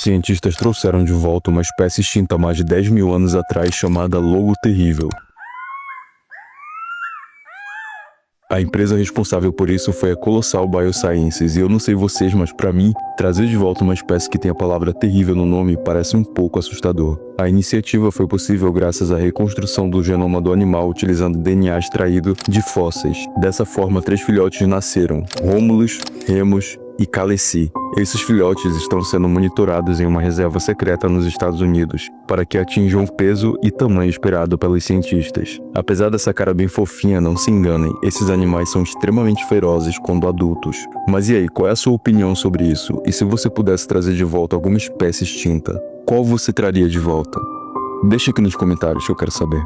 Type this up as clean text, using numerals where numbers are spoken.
cientistas trouxeram de volta uma espécie extinta há mais de 10 mil anos atrás chamada lobo terrível. A empresa responsável por isso foi a Colossal Biosciences, e eu não sei vocês, mas pra mim, trazer de volta uma espécie que tem a palavra terrível no nome parece um pouco assustador. A iniciativa foi possível graças à reconstrução do genoma do animal utilizando DNA extraído de fósseis. Dessa forma, 3 filhotes nasceram: Romulus, Remus e Khaleesi. Esses filhotes estão sendo monitorados em uma reserva secreta nos Estados Unidos, para que atinjam o peso e tamanho esperado pelos cientistas. Apesar dessa cara bem fofinha, não se enganem, esses animais são extremamente ferozes quando adultos. Mas e aí, qual é a sua opinião sobre isso? E se você pudesse trazer de volta alguma espécie extinta, qual você traria de volta? Deixa aqui nos comentários que eu quero saber.